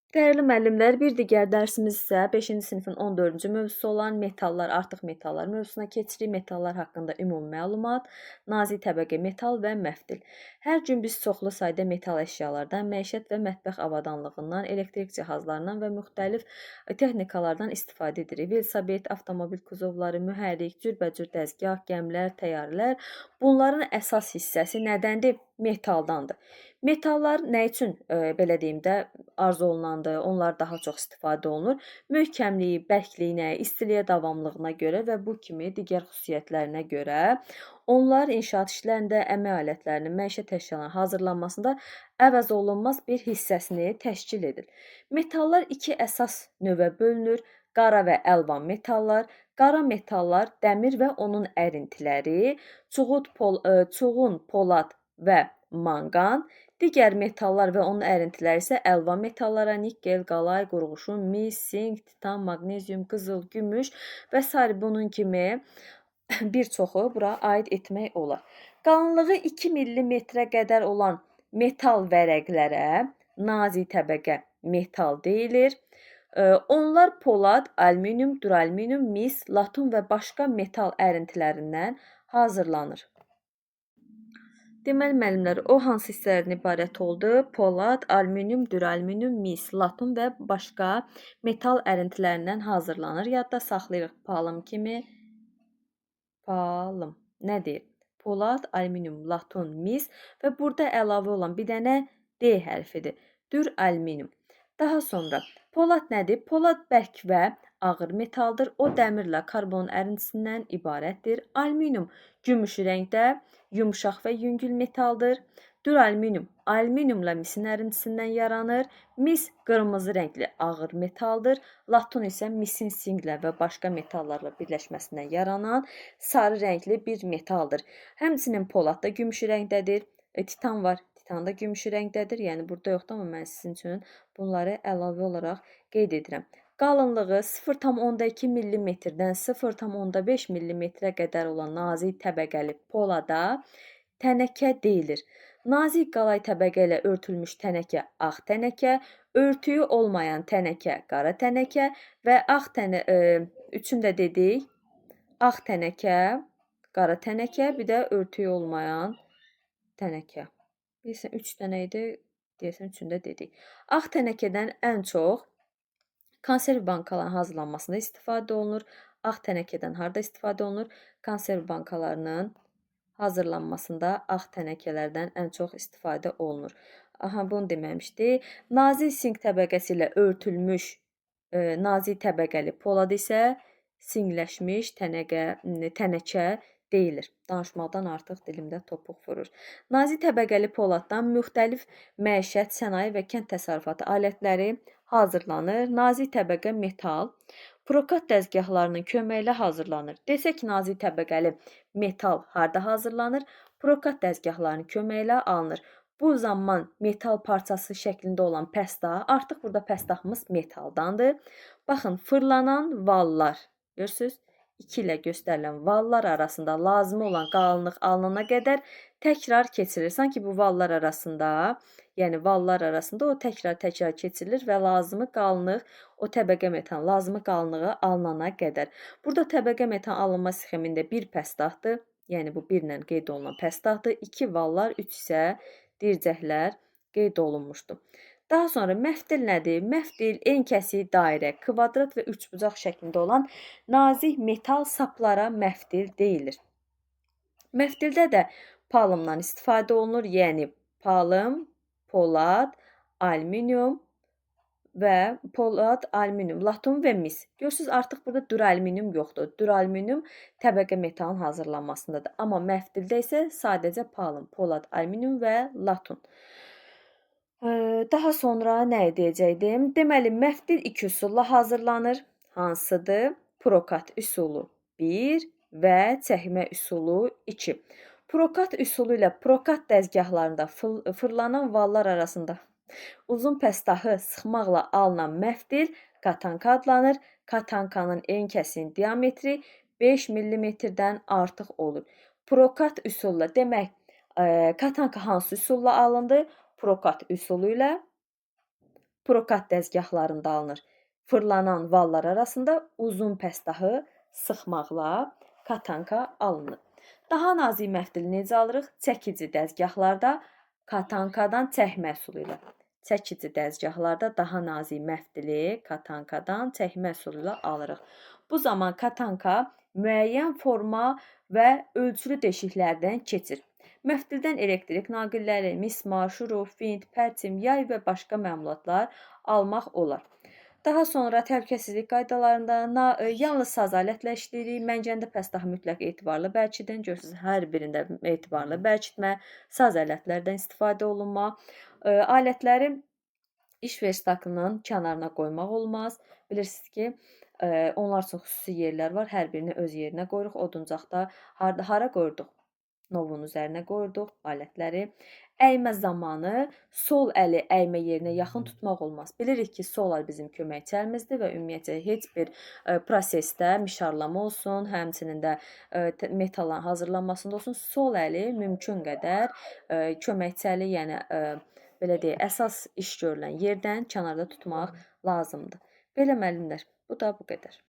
Dəyərli müəllimlər, bir digər dərsimiz isə 5-ci sinifin 14-cü mövzusu olan metallar, artıq metallar mövzusuna keçirik. Metallar haqqında ümumi məlumat, nazik təbəqə metal və məftil. Hər gün biz çoxlu sayda metal əşyalardan, məişət və mətbəx avadanlığından, elektrik cihazlarından və müxtəlif texnikalardan istifadə edirik. Velosiped, avtomobil kuzovları, mühərrik, cürbəcür dəzgah, gəmilər, təyyarələr. Bunların əsas hissəsi nədəndir? Metaldandır. Metallar nə üçün belə deyim də arzu olunandır? Onlar daha çox istifadə olunur. Möhkəmliyi, bərkliyinə, istiliyə davamlılığına görə və bu kimi digər xüsusiyyətlərinə görə onlar inşaat işlərində, əmək alətlərinin, məişət əşyalarının hazırlanmasında əvəz olunmaz bir hissəsini təşkil edir. Metallar iki əsas növə bölünür. Qara və əlvan metallar. Qara metallar dəmir və onun ərintiləri, çuğun, polad və manqan. Digər metallar və onun ərintiləri isə əlvan metallara nikkel, qalay, qurğuşun, mis, sink, titan, maqnezium, qızıl, gümüş və s. bunun kimi bir çoxu bura aid etmək olar. Qalınlığı 2 millimetrə qədər olan metal vərəqlərə nazik təbəqə metal deyilir. Onlar polad, alüminium, duralüminium, mis, laton və başqa metal ərintilərindən hazırlanır. Deməli müəllimlər, o hansı hissələrdən ibarət oldu? Polad, alüminium, duralüminium, mis, laton və başqa metal ərintilərindən hazırlanır. Yadda saxlayırıq palım kimi. Palım. Nə deyir? Polad, alüminium, laton, mis və burada əlavə olan bir dənə D hərfidir. Duralüminium. Daha sonra polad nədir? Polad bərk və ağır metaldır. O dəmirlə karbon ərintisindən ibarətdir. Alüminium gümüşü rəngdə yumşaq və yüngül metaldır. Duralüminium alüminiumla misin ərintisindən yaranır. Mis qırmızı rəngli ağır metaldır. Laton isə misin singlə və başqa metallarla birləşməsindən yaranan sarı rəngli bir metaldır. Həmçinin polad da gümüşü rəngdədir. Titan var. Titan da gümüşü rəngdədir. Yəni burada yoxdur, amma mən sizin üçün bunları əlavə olaraq qeyd edirəm. Qalınlığı 0,2 mm-dən 0,5 mm-ə qədər olan nazik təbəqəli polada tənəkə deyilir. Nazik qalay təbəqə ilə örtülmüş tənəkə ağ tənəkə, örtüyü olmayan tənəkə qara tənəkə və üçündə dedik. Ağ tənəkə, qara tənəkə, bir də örtüyü olmayan tənəkə. Deyəsən 3 dənə idi, deyəsən üçündə dedik. Ağ tənəkədən ən çox konserv bankalarının hazırlanmasında istifadə olunur. Ağ tənəkədən harda istifadə olunur? Konserv bankalarının hazırlanmasında ağ tənəkələrdən ən çox istifadə olunur. Bunu deməmişdik. Nazik sink təbəqəsi ilə örtülmüş nazik təbəqəli polad isə singləşmiş tənəkə deyilir. Danışmaqdan artıq dilimdə topuq vurur. Nazik təbəqəli poladdan müxtəlif məişət, sənaye və kənd təsərrüfatı alətləri hazırlanır. Nazik təbəqə metal prokat dəzgahlarının köməyi ilə hazırlanır. Desək ki, nazik təbəqəli metal harda hazırlanır? Prokat dəzgahlarının köməyi ilə alınır. Bu zaman metal parçası şəklində olan pəstah, artıq burada pəstahımız metaldandır. Baxın, fırlanan vallar, görürsünüz? 2 ilə göstərilən vallar arasında lazım olan qalınlıq alınana qədər təkrar keçirilir. Sanki bu vallar arasında, yəni vallar arasında o təkrar keçirilir və lazımı qalınlıq, o təbəqə metalın lazımı qalınlığı alınana qədər. Burada təbəqə metal alınma sxemində bir pəstahdır, yəni bu 1 ilə qeyd olunan pəstahdır. 2 vallar, 3 isə dircəklər qeyd olunmuşdur. Daha sonra məftil nədir? Məftil enkəsik dairə, kvadrat və üçbucaq şəklində olan nazik metal saplara məftil deyilir. Məftildə də palımdan istifadə olunur, yəni palım, polad, alüminium və polad, alüminium, laton və mis. Görürsünüz, artıq burada duralüminium yoxdur. Duralüminium təbəqə metalın hazırlanmasındadır. Amma məftildə isə sadəcə palım, polad, alüminium və laton. Daha sonra nə edəcəkdim? Deməli, məftil 2 üsulla hazırlanır. Hansıdır? Prokat üsulu 1 və çəkmə üsulu 2. Prokat üsulu ilə prokat dəzgahlarında fırlanan vallar arasında uzun pəstahı sıxmaqla alınan məftil katanka adlanır. Katankanın enkəsinin diametri 5 mm-dən artıq olur. Prokat üsulla, demək, katanka hansı üsulla alındı? Prokat üsulu ilə. prokat dəzgahlarında alınır. Fırlanan vallar arasında uzun pəstahı sıxmaqla katanka alınır. Daha nazik məftil necə alırıq? Çəkici dəzgahlarda katankadan çək məhsulu ilə. Çəkici dəzgahlarda daha nazik məfdili katankadan çək məhsulu ilə alırıq. Bu zaman katanka müəyyən forma və ölçülü deşiklərdən keçir. Məftildən elektrik naqilləri, mismar, şuruf, vint, pərçim, yay və başqa məmulatlar almaq olar. Daha sonra təhlükəsizlik qaydalarında yalnız saz alətlə işləyirik. Məncəndə pəstahı mütləq etibarlı bərkidin. Görürsünüz, hər birində etibarlı bərkitmə, saz ələtlərdən istifadə olunma. Alətləri iş verstaqının kənarına qoymaq olmaz. Bilirsiniz ki, onlar üçün xüsusi yerlər var. Hər birini öz yerinə qoyuruq. Oduncaqda hara qoyurduq? Novun üzərinə qoyurduq alətləri. Əymə zamanı sol əli əymə yerinə yaxın tutmaq olmaz. Bilirik ki, sol əl bizim köməkçimizdir və ümumiyyətlə heç bir prosesdə mişarlama olsun, həmçinin də metalların hazırlanmasında olsun, sol əli mümkün qədər köməkçi əli, yəni belə deyək, əsas iş görülən yerdən kənarda tutmaq lazımdır. Belə müəllimlər, bu da bu qədər.